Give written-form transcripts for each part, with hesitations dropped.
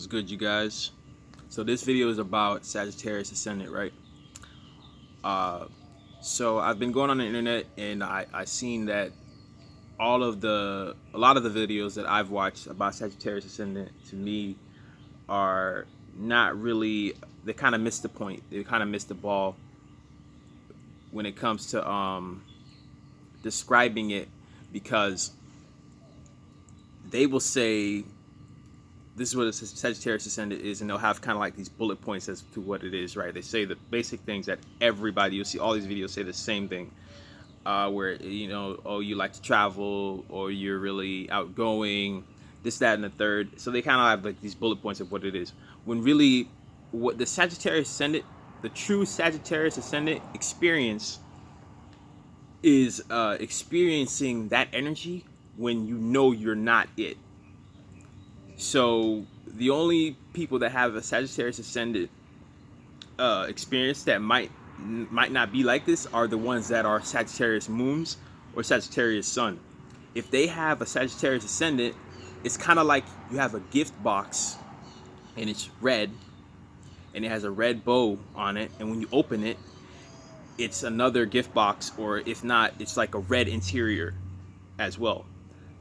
What's good, you guys? So this video is about Sagittarius ascendant, right? Uh, so I've been going on the internet and I seen that a lot of the videos that I've watched about Sagittarius ascendant to me are not really. They kind of missed the point. They kind of missed the ball when it comes to describing it, because they will say this is what a Sagittarius ascendant is, and they'll have kind of like these bullet points as to what it is, right? They say the basic things that everybody, you'll see all these videos say the same thing, where, oh, you like to travel, or you're really outgoing, this, that, and the third. So they kind of have like these bullet points of what it is. When really, what the Sagittarius ascendant, the true Sagittarius ascendant experience is experiencing that energy when you know you're not it. So the only people that have a Sagittarius ascendant experience that might not be like this are the ones that are Sagittarius moons or Sagittarius sun. If they have a Sagittarius ascendant, it's kind of like you have a gift box and it's red and it has a red bow on it, and when you open it, it's another gift box, or if not, it's like a red interior as well.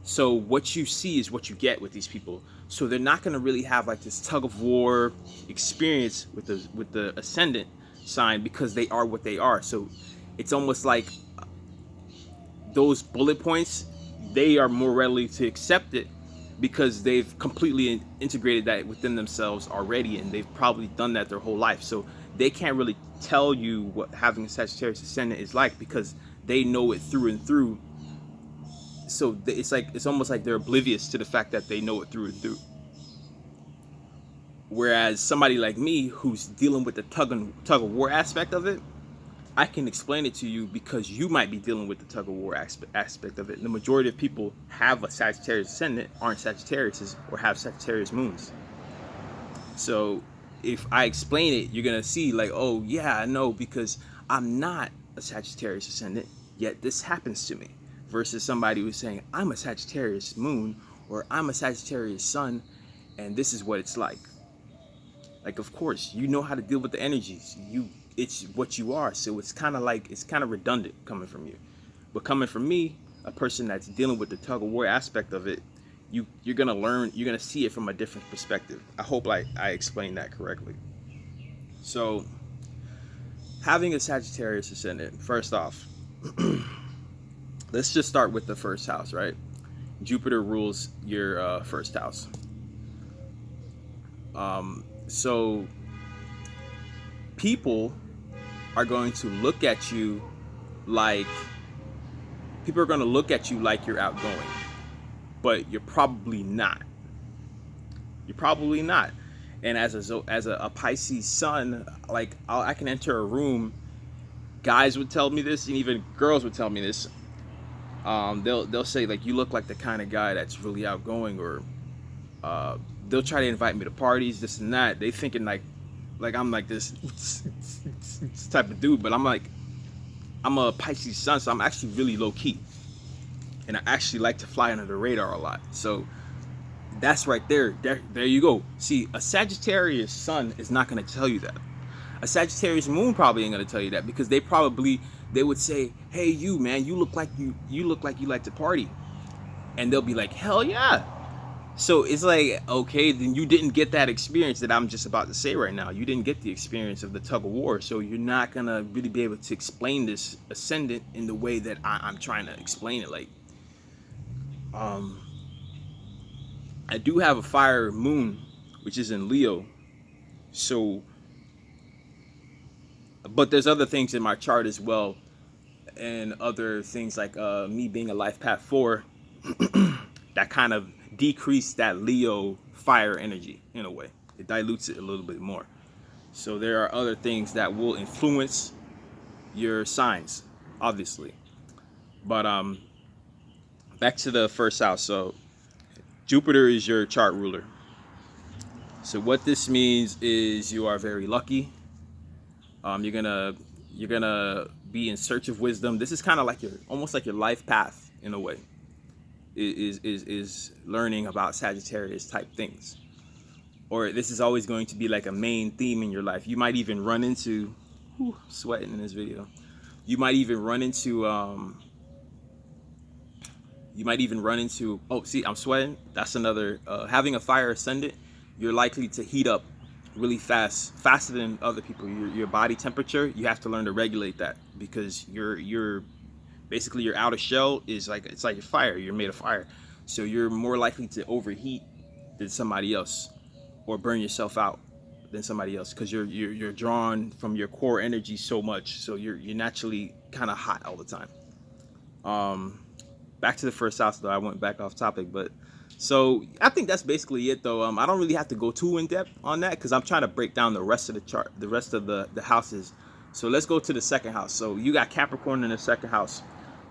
So what you see is what you get with these people. So they're not going to really have like this tug of war experience with the ascendant sign, because they are what they are. So it's almost like those bullet points, they are more readily to accept it because they've completely integrated that within themselves already, and they've probably done that their whole life. So they can't really tell you what having a Sagittarius ascendant is like, because they know it through and through. So it's almost like they're oblivious to the fact that they know it through and through. Whereas somebody like me, who's dealing with the tug of war aspect of it, I can explain it to you, because you might be dealing with the tug of war aspect of it. And the majority of people have a Sagittarius ascendant, aren't Sagittariuses, or have Sagittarius moons. So if I explain it, you're gonna see like, oh yeah, I know, because I'm not a Sagittarius ascendant, yet this happens to me. Versus somebody who's saying, I'm a Sagittarius moon, or I'm a Sagittarius sun, and this is what it's like. Like, of course, you know how to deal with the energies. It's what you are. So it's kind of redundant coming from you. But coming from me, a person that's dealing with the tug of war aspect of it, you're gonna learn, you're gonna see it from a different perspective. I hope I explained that correctly. So having a Sagittarius ascendant, first off, let's just start with the first house, right? Jupiter rules your first house. So people are going to look at you like you're outgoing, but you're probably not. You're probably not. And as a Pisces sun, like I can enter a room. Guys would tell me this, and even girls would tell me this. They'll say like, you look like the kind of guy that's really outgoing, or they'll try to invite me to parties, this and that. They thinking like I'm like this type of dude, but I'm a Pisces sun, so I'm actually really low key, and I actually like to fly under the radar a lot. So that's right there. There you go. See, a Sagittarius sun is not going to tell you that. A Sagittarius moon probably ain't going to tell you that, because they would say, hey, you man, you look like you like to party, and they'll be like, hell yeah. So it's like, okay, then you didn't get that experience that I'm just about to say right now. You didn't get the experience of the tug of war, so you're not gonna really be able to explain this ascendant in the way that I'm trying to explain it. Like, I do have a fire moon, which is in Leo. So, but there's other things in my chart as well, and other things like me being a life path 4 that kind of decrease that Leo fire energy in a way. It dilutes it a little bit more. So there are other things that will influence your signs, obviously. But back to the first house. So Jupiter is your chart ruler. So what this means is you are very lucky. You're gonna be in search of wisdom. This is kind of like almost like your life path in a way. Is learning about Sagittarius type things. or this is always going to be like a main theme in your life. You might even run into, whew, sweating in this video. You might even run into, oh, see, I'm sweating. That's another, having a fire ascendant, you're likely to heat up really fast, faster than other people. Your body temperature, you have to learn to regulate that, because you're basically, your outer shell is like, it's like a fire. You're made of fire. So you're more likely to overheat than somebody else, or burn yourself out than somebody else, because you're drawn from your core energy so much. So you're naturally kind of hot all the time. Back to the first house though. I went back off topic, but so I think that's basically it though. I don't really have to go too in depth on that, because I'm trying to break down the rest of the chart, the rest of the houses. So let's go to the second house. So you got Capricorn in the second house.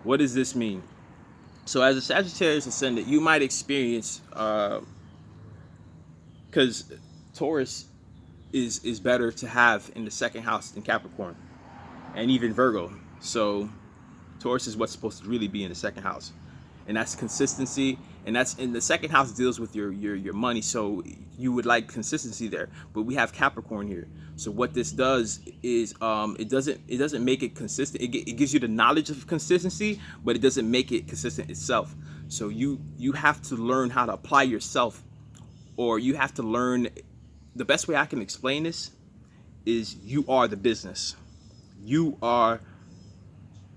What does this mean? So as a Sagittarius ascendant, you might experience, because Taurus is better to have in the second house than Capricorn, and even Virgo. So Taurus is what's supposed to really be in the second house, and that's consistency. And that's in the second house, deals with your money. So you would like consistency there, but we have Capricorn here. So what this does is it doesn't make it consistent. It gives you the knowledge of consistency, but it doesn't make it consistent itself. So you have to learn how to apply yourself, or you have to learn. The best way I can explain this is you are the business. You are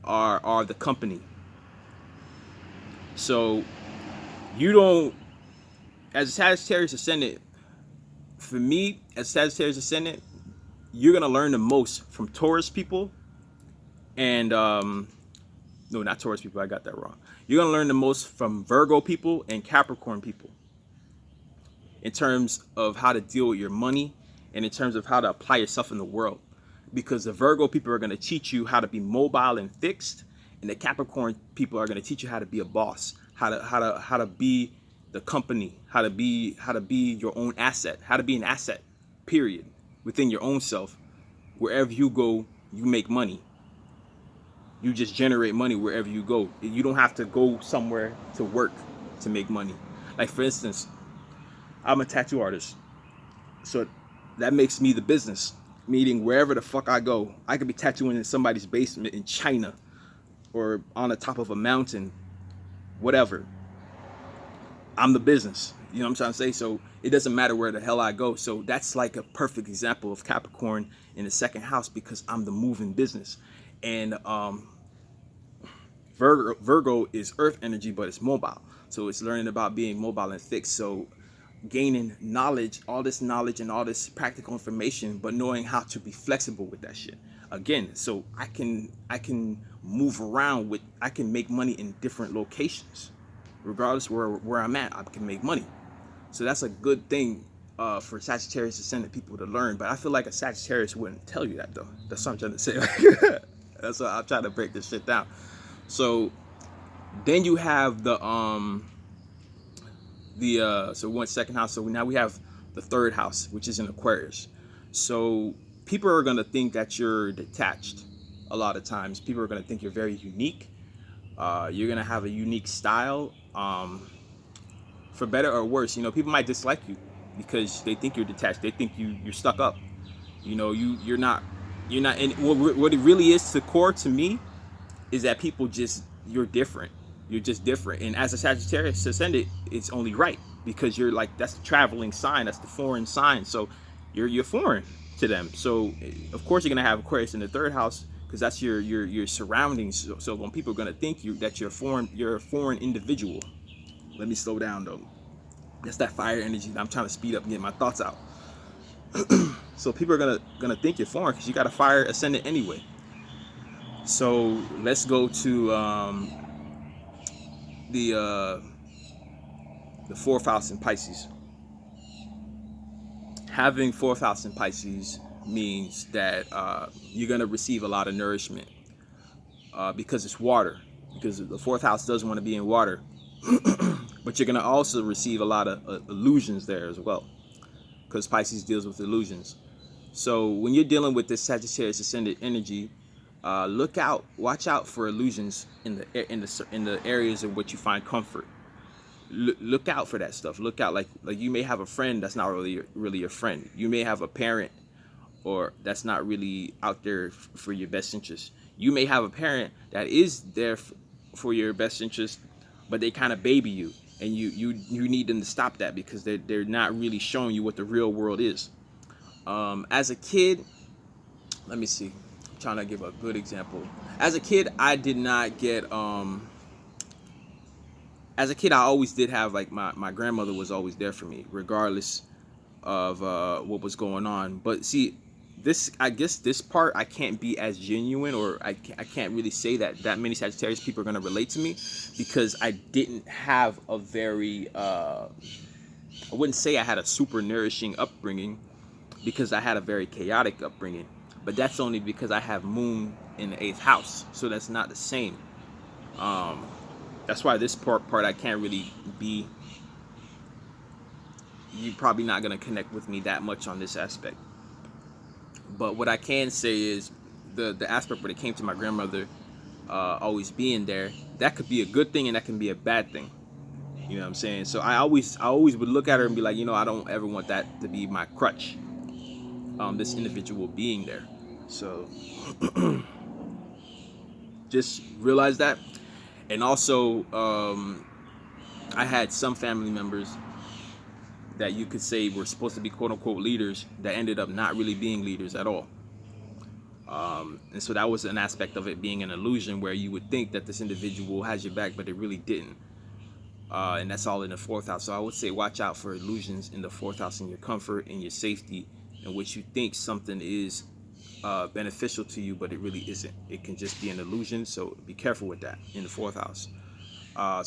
the company. So you don't, as a Sagittarius ascendant, for me, as Sagittarius ascendant, you're gonna learn the most from Taurus people, and no, not Taurus people, I got that wrong. You're gonna learn the most from Virgo people and Capricorn people, in terms of how to deal with your money, and in terms of how to apply yourself in the world. Because the Virgo people are going to teach you how to be mobile and fixed, and the Capricorn people are going to teach you how to be a boss, how to be the company, how to be your own asset, how to be an asset, period, within your own self. Wherever you go, you make money. You just generate money wherever you go. You don't have to go somewhere to work to make money. Like, for instance, I'm a tattoo artist, so that makes me the business. Meaning, wherever the fuck I go, I could be tattooing in somebody's basement in China, or on the top of a mountain, whatever. I'm the business. You know what I'm trying to say? So it doesn't matter where the hell I go. So that's like a perfect example of Capricorn in the second house, because I'm the moving business. And Virgo is earth energy, but it's mobile. So it's learning about being mobile and fixed. So gaining knowledge, all this knowledge and all this practical information, but knowing how to be flexible with that shit. Again, so I can move around with, I can make money in different locations, regardless where I'm at. I can make money. So that's a good thing for Sagittarius ascendant people to learn. But I feel like a Sagittarius wouldn't tell you that though. That's what I'm trying to say. That's why I'm trying to break this shit down. So then you have the so we went second house. So now we have the third house, which is in Aquarius. So people are going to think that you're detached. A lot of times people are going to think you're very unique. You're going to have a unique style, for better or worse. You know, people might dislike you because they think you're detached. They think you're stuck up. You know, you're not. And what it really is, to core to me, is that people just, you're different. You're just different. And as a Sagittarius ascendant, it's only right, because you're like, that's the traveling sign, that's the foreign sign. So you're foreign to them. So of course you're gonna have Aquarius in the third house, because that's your surroundings. So when people are gonna think that you're a foreign individual. Let me slow down though. That's that fire energy that I'm trying to speed up and get my thoughts out. So people are gonna think you're foreign because you got a fire ascendant anyway. So let's go to the fourth house in Pisces. Having fourth house in Pisces means that you're going to receive a lot of nourishment, because it's water, because the fourth house doesn't want to be in water. But you're going to also receive a lot of illusions there as well, because Pisces deals with illusions. So when you're dealing with this Sagittarius ascendant energy, watch out for illusions in the areas in which you find comfort. look out for that stuff. Look out, like you may have a friend that's not really your friend. You may have a parent or that's not really out there for your best interest. You may have a parent that is there for your best interest, but they kind of baby you, and you need them to stop that because they're not really showing you what the real world is. As a kid, let me see. I'm trying to give a good example. As a kid, I did not get as a kid, I always did have like my grandmother was always there for me, regardless of what was going on. But see, I guess this part I can't be as genuine, or I can't really say that many Sagittarius people are gonna relate to me, because I didn't have a very I wouldn't say I had a super nourishing upbringing, because I had a very chaotic upbringing. But that's only because I have Moon in the 8th house, so that's not the same. That's why this part I can't really be. You're probably not gonna connect with me that much on this aspect. But what I can say is the aspect when it came to my grandmother always being there, that could be a good thing and that can be a bad thing. You know what I'm saying? So I always would look at her and be like, I don't ever want that to be my crutch. This individual being there. So just realize that. And also, I had some family members that you could say were supposed to be quote unquote leaders that ended up not really being leaders at all. And so that was an aspect of it being an illusion, where you would think that this individual has your back, but it really didn't. And that's all in the 4th house. So I would say watch out for illusions in the 4th house, in your comfort, in your safety, in which you think something is beneficial to you, but it really isn't. It can just be an illusion. So be careful with that in the 4th house.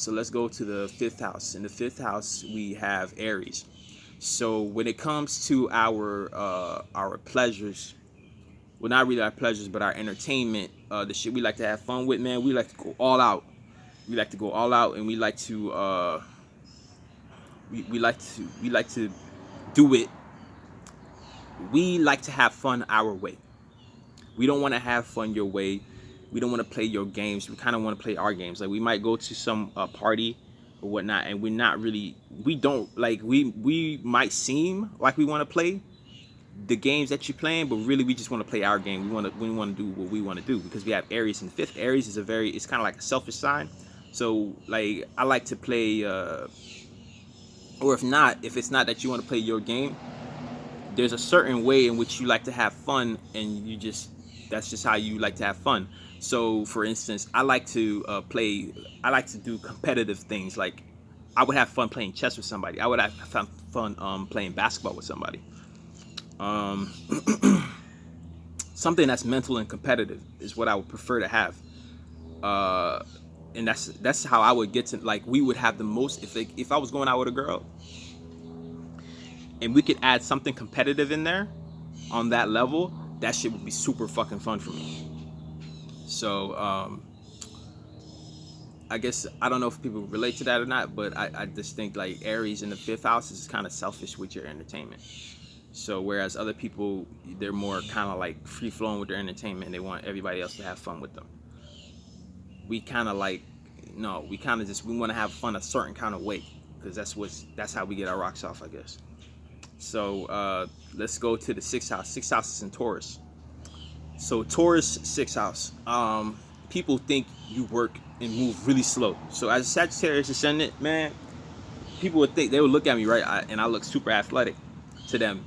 So let's go to the 5th house. In the 5th house, we have Aries. So when it comes to our pleasures, well, not really our pleasures, but our entertainment, the shit we like to have fun with, man, we like to go all out. We like to go all out, and we like to we like to do it. We like to have fun our way. We don't want to have fun your way. We don't want to play your games. We kind of want to play our games. Like, we might go to some party or whatnot, and we might seem like we want to play the games that you're playing, but really we just want to play our game. We want to do what we want to do, because we have Aries in the 5th. Aries is it's kind of like a selfish sign. So like, I like to play, or if it's not that you want to play your game, there's a certain way in which you like to have fun, and that's just how you like to have fun. So for instance, I like to do competitive things. Like, I would have fun playing chess with somebody. I would have fun playing basketball with somebody. Something that's mental and competitive is what I would prefer to have. And that's how I would get to, like, we would have the most, if I was going out with a girl and we could add something competitive in there on that level, that shit would be super fucking fun for me. So I guess, I don't know if people relate to that or not, but I just think like Aries in the 5th house is kind of selfish with your entertainment. So whereas other people, they're more kind of like free flowing with their entertainment, and they want everybody else to have fun with them. We kind of like, no, we kind of just, we want to have fun a certain kind of way, because that's how we get our rocks off, I guess. So let's go to the 6th house. 6th house is in Taurus. So Taurus 6th house. People think you work and move really slow. So as a Sagittarius ascendant, man, people would think, they would look at me, right, and I look super athletic to them.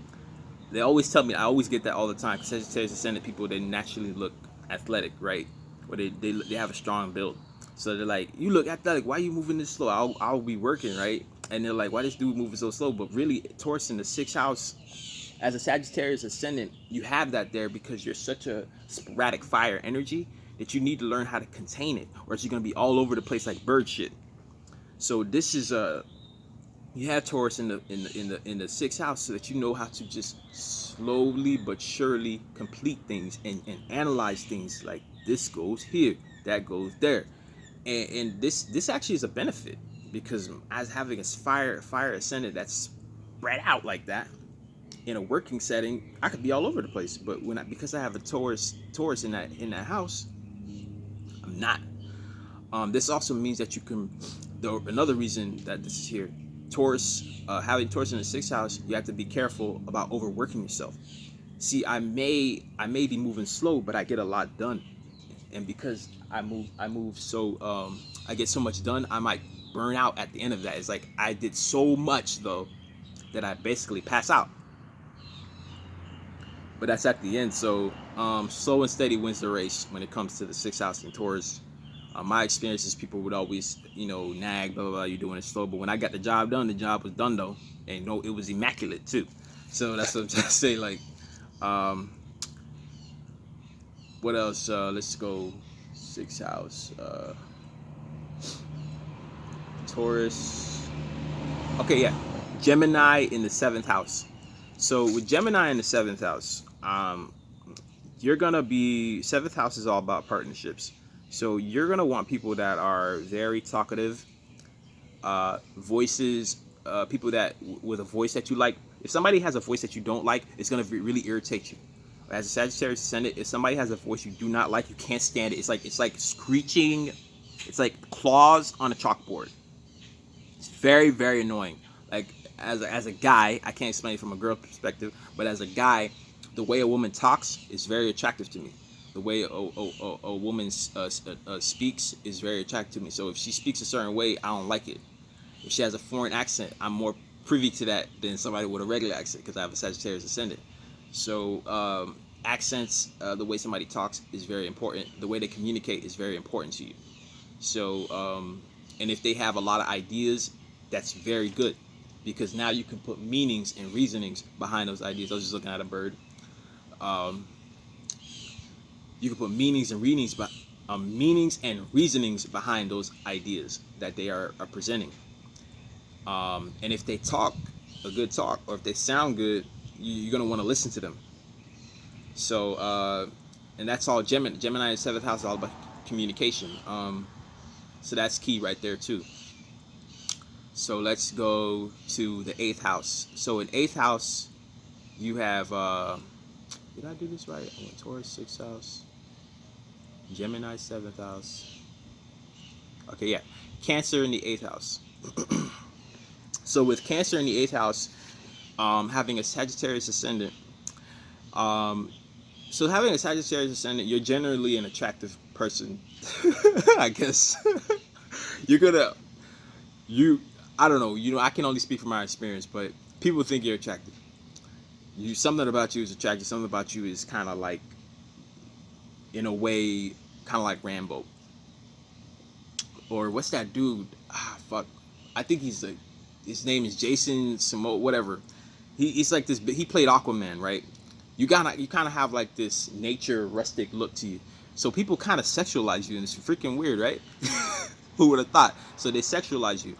They always tell me, I always get that all the time, because Sagittarius ascendant people, they naturally look athletic, right? Or they have a strong build. So they're like, you look athletic, why are you moving this slow? I'll be working, right? And they're like, why this dude moving so slow? But really, Taurus in the 6th house, as a Sagittarius ascendant, you have that there because you're such a sporadic fire energy that you need to learn how to contain it, or else you're gonna be all over the place like bird shit. So this is you have Taurus in the 6th house, so that you know how to just slowly but surely complete things and analyze things. Like, this goes here, that goes there, and this actually is a benefit, because as having a fire ascendant that's spread out like that in a working setting, I could be all over the place. But because I have a Taurus in that house, I'm not. This also means that you can Another reason that this is here, Taurus, having Taurus in the sixth house, you have to be careful about overworking yourself. See, I may be moving slow, but I get a lot done, and because I move so I get so much done, I might burn out at the end of that. It's like I did so much though that I basically pass out. But that's at the end. So slow and steady wins the race when it comes to the sixth house in Taurus. My experience is people would always, nag, blah, blah, blah, you're doing it slow. But when I got the job done, the job was done, though. And it was immaculate, too. So that's what I'm trying to say. Like, what else? Let's go sixth house. Taurus. Okay, yeah. Gemini in the seventh house. So with Gemini in the seventh house, you're going to be, seventh house is all about partnerships. So you're going to want people that are very talkative, voices, people that with a voice that you like. If somebody has a voice that you don't like, it's going to really irritate you. As a Sagittarius ascendant, if somebody has a voice you do not like, you can't stand it. It's like screeching. It's like claws on a chalkboard. It's very, very annoying. Like as a guy, I can't explain it from a girl perspective, but as a guy, the way a woman talks is very attractive to me. The way a woman speaks is very attractive to me. So if she speaks a certain way, I don't like it. If she has a foreign accent, I'm more privy to that than somebody with a regular accent because I have a Sagittarius ascendant. So accents, the way somebody talks is very important. The way they communicate is very important to you. So and if they have a lot of ideas, that's very good because now you can put meanings and reasonings behind those ideas. I was just looking at a bird. You can put meanings and reasonings behind those ideas that they are presenting. And if they talk a good talk, or if they sound good, you're gonna want to listen to them. So, and that's all Gemini in seventh house is all about communication. So that's key right there too. So let's go to the eighth house. So in eighth house, you have. Did I do this right? I went Taurus sixth house. Gemini seventh house. Okay, yeah. Cancer in the eighth house. So with Cancer in the eighth house, having a Sagittarius ascendant, so having a Sagittarius ascendant, you're generally an attractive person. I guess I don't know. I can only speak from my experience, but people think you're attractive. Something about you is attractive. Something about you is kind of like, in a way, kind of like Rambo. Or what's that dude? Fuck. I think his name is Jason Momoa, whatever. He's like this. He played Aquaman, right? You kind of have like this nature rustic look to you. So people kind of sexualize you, and it's freaking weird, right? Who would have thought? So they sexualize you.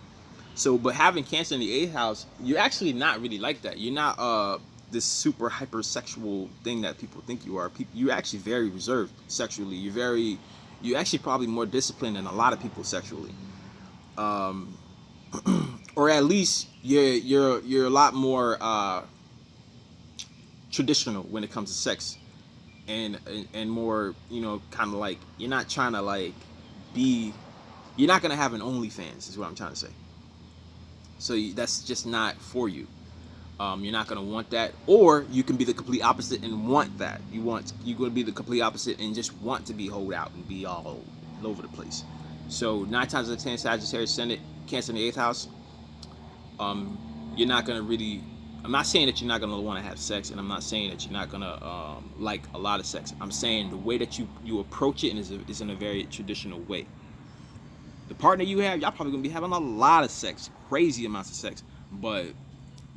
So, but having Cancer in the eighth house, you're actually not really like that. You're not this super hypersexual thing that people think you are. You're actually very reserved sexually. You're actually probably more disciplined than a lot of people sexually. Or at least you're a lot more traditional when it comes to sex, and more, kind of like you're not trying to like you're not gonna have an OnlyFans is what I'm trying to say. So that's just not for you. You're not gonna want that, or you can be the complete opposite and want that. You're gonna be the complete opposite and just want to be holed out and be all over the place. So 9 times out of 10, Sagittarius ascendant, Cancer in the eighth house. You're not gonna really. I'm not saying that you're not gonna want to have sex, and I'm not saying that you're not gonna like a lot of sex. I'm saying the way that you approach it is in a very traditional way. The partner you have, y'all probably gonna be having a lot of sex, crazy amounts of sex, but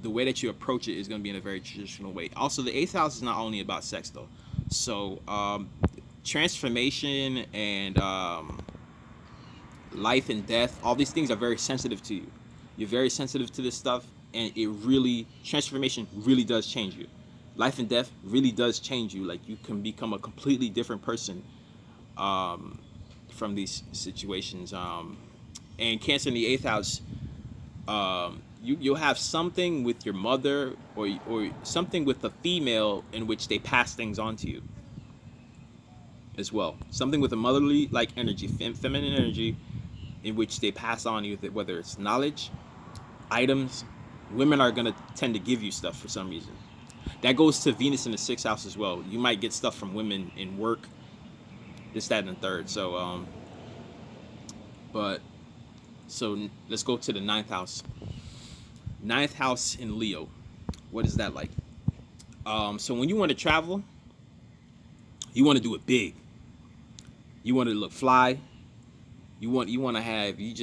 the way that you approach it is going to be in a very traditional way. Also, the eighth house is not only about sex, though. So, transformation and life and death, all these things are very sensitive to you. You're very sensitive to this stuff, and transformation really does change you. Life and death really does change you. Like, you can become a completely different person from these situations. And Cancer in the eighth house, you'll have something with your mother or something with the female in which they pass things on to you as well. Something with a motherly like energy, feminine energy, in which they pass on you, whether it's knowledge, items. Women are gonna tend to give you stuff for some reason. That goes to Venus in the sixth house as well. You might get stuff from women in work, this, that, and the third. But so let's go to the ninth house. Ninth house in Leo. What is that like? So when you want to travel, you want to do it big. You want to look fly. You want to be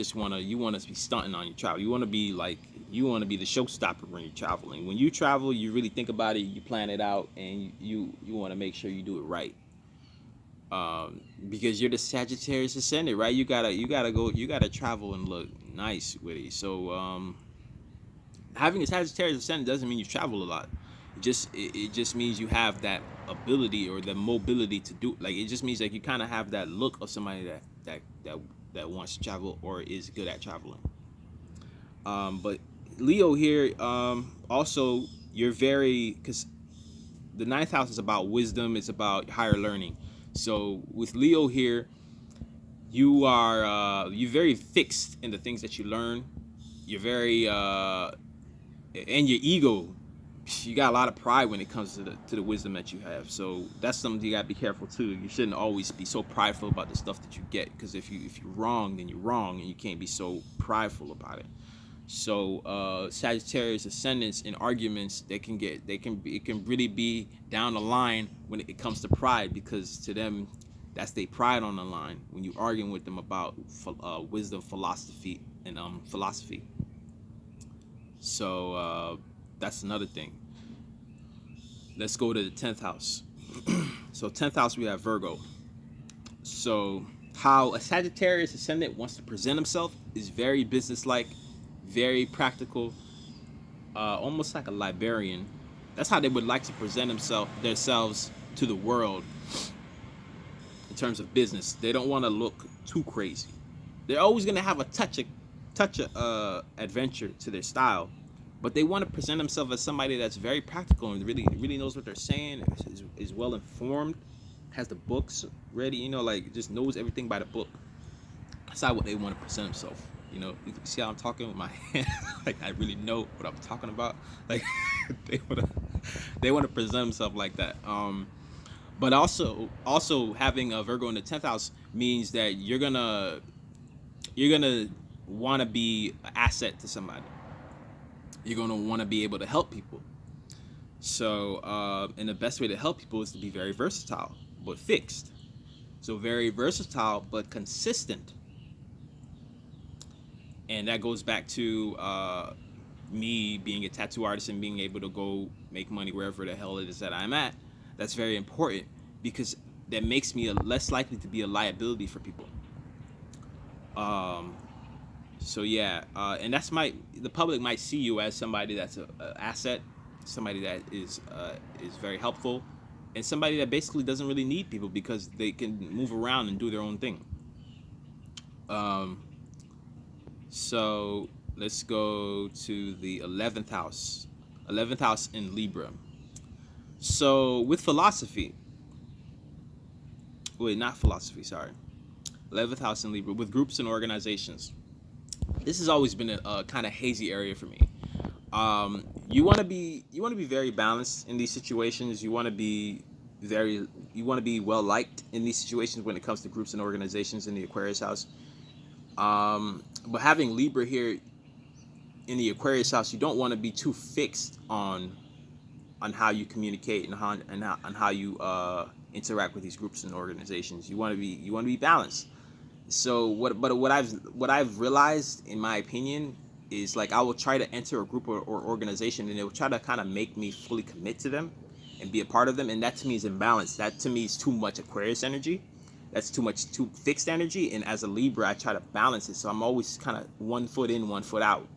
stunting on your travel. You want to be the showstopper when you're traveling. When you travel, you really think about it, you plan it out, and you want to make sure you do it right. Because you're the Sagittarius ascendant, right? You gotta travel and look nice with it. So having a Sagittarius ascendant doesn't mean you travel a lot. It just means you have that ability or the mobility to do. Like, it just means like you kind of have that look of somebody that wants to travel or is good at traveling. But Leo here, also you're very, because the ninth house is about wisdom, it's about higher learning. So with Leo here, you're very fixed in the things that you learn. You're very and your ego, you got a lot of pride when it comes to the wisdom that you have. So that's something you gotta be careful too. You shouldn't always be so prideful about the stuff that you get, because if you're wrong, then you're wrong, and you can't be so prideful about it. So Sagittarius ascendants in arguments, it can really be down the line when it comes to pride, because to them that's their pride on the line when you arguing with them about wisdom, philosophy, and philosophy. So that's another thing. Let's go to the 10th house. So 10th house, we have Virgo. So how a Sagittarius ascendant wants to present himself is very businesslike, very practical, almost like a librarian. That's how they would like to present themselves to the world in terms of business. They don't want to look too crazy. They're always going to have a touch of adventure to their style, but they want to present themselves as somebody that's very practical and really knows what they're saying, is well informed, has the books ready, like just knows everything by the book. That's not what they want to present themselves. You see how I'm talking with my hand? Like, I really know what I'm talking about. Like, they want to present themselves like that. But also having a Virgo in the 10th house means that you're gonna want to be an asset to somebody. You're gonna want to be able to help people. So, and the best way to help people is to be very versatile but fixed. So very versatile but consistent. And that goes back to me being a tattoo artist and being able to go make money wherever the hell it is that I'm at. That's very important, because that makes me less likely to be a liability for people. So yeah, and the public might see you as somebody that's an asset, somebody that is very helpful, and somebody that basically doesn't really need people because they can move around and do their own thing. So let's go to the 11th house. 11th house in Libra. So with philosophy, not philosophy, sorry. 11th house in Libra, with groups and organizations. This has always been a kind of hazy area for me. You want to be very balanced in these situations. You want to be well liked in these situations when it comes to groups and organizations in the Aquarius house. But having Libra here in the Aquarius house, you don't want to be too fixed on how you communicate and how you interact with these groups and organizations. You want to be balanced. So what I've realized, in my opinion, is like I will try to enter a group or organization, and it will try to kind of make me fully commit to them and be a part of them, and that to me is imbalanced. That to me is too much Aquarius energy. That's too fixed energy, and as a Libra, I try to balance it. So I'm always kind of one foot in, one foot out.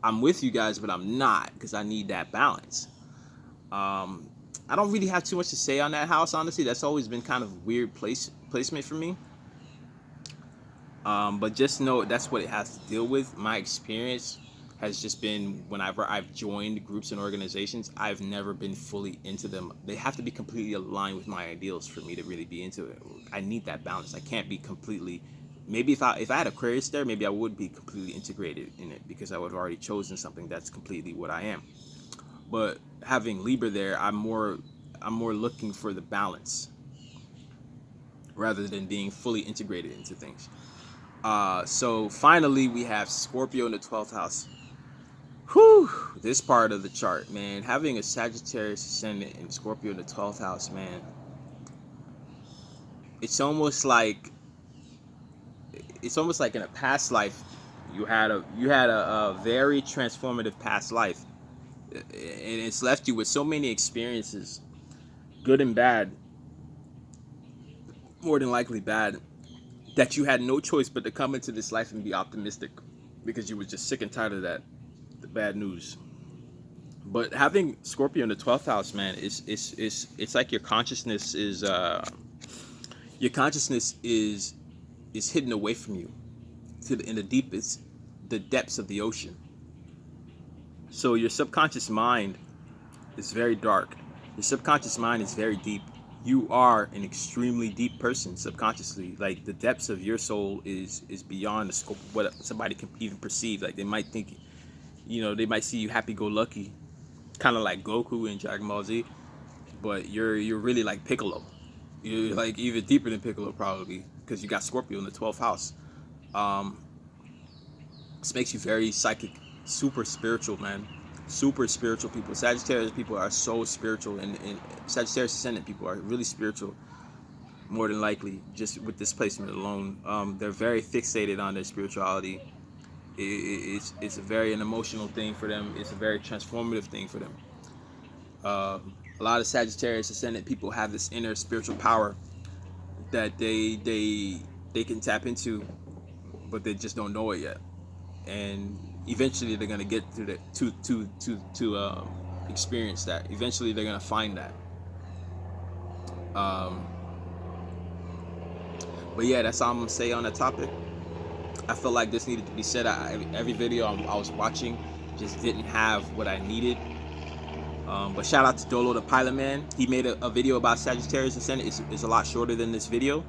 I'm with you guys, but I'm not, because I need that balance. I don't really have too much to say on that house, honestly. That's always been kind of weird placement for me. But just know that's what it has to deal with. My experience has just been, whenever I've joined groups and organizations, I've never been fully into them. They have to be completely aligned with my ideals for me to really be into it. I need that balance. I can't be completely maybe if I had Aquarius there, maybe I would be completely integrated in it because I would have already chosen something that's completely what I am. But having Libra there, I'm more looking for the balance rather than being fully integrated into things. So finally, we have Scorpio in the 12th house. Whew, this part of the chart, man, having a Sagittarius ascendant and Scorpio in the 12th house, man, it's almost like in a past life you had a very transformative past life, and it's left you with so many experiences, good and bad, more than likely bad, that you had no choice but to come into this life and be optimistic because you were just sick and tired of the bad news. But having Scorpio in the 12th house, man, it's like your consciousness is hidden away from you in the depths of the ocean. So your subconscious mind is very dark. Your subconscious mind is very deep. You are an extremely deep person subconsciously. Like the depths of your soul is beyond the scope of what somebody can even perceive. Like they might think, they might see you happy-go-lucky, kind of like Goku in Dragon Ball Z, but you're really like Piccolo. You're like even deeper than Piccolo probably because you got Scorpio in the 12th house. This makes you very psychic, super spiritual, man. Super spiritual people. Sagittarius people are so spiritual, and Sagittarius ascendant people are really spiritual, more than likely, just with this placement alone. They're very fixated on their spirituality. It's a very an emotional thing for them. It's a very transformative thing for them. A lot of Sagittarius ascendant people have this inner spiritual power that they can tap into, but they just don't know it yet. And eventually they're gonna get to the to experience that. Eventually they're gonna find that. But yeah, that's all I'm gonna say on that topic. I felt like this needed to be said. Every video I was watching just didn't have what I needed. But shout out to Dolo the Pilot Man. He made a video about Sagittarius Ascendant. It's a lot shorter than this video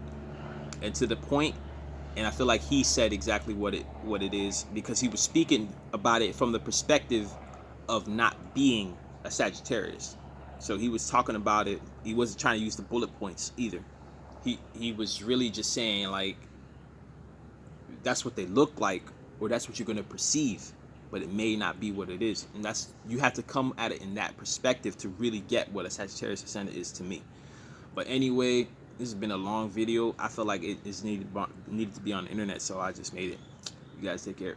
and to the point. And I feel like he said exactly what it is because he was speaking about it from the perspective of not being a Sagittarius. So he was talking about it. He wasn't trying to use the bullet points either. He was really just saying like that's what they look like or that's what you're going to perceive, but it may not be what it is. And you have to come at it in that perspective to really get what a Sagittarius ascendant is to me. But anyway, this has been a long video. I feel like it is needed to be on the internet, so I just made it. You guys take care.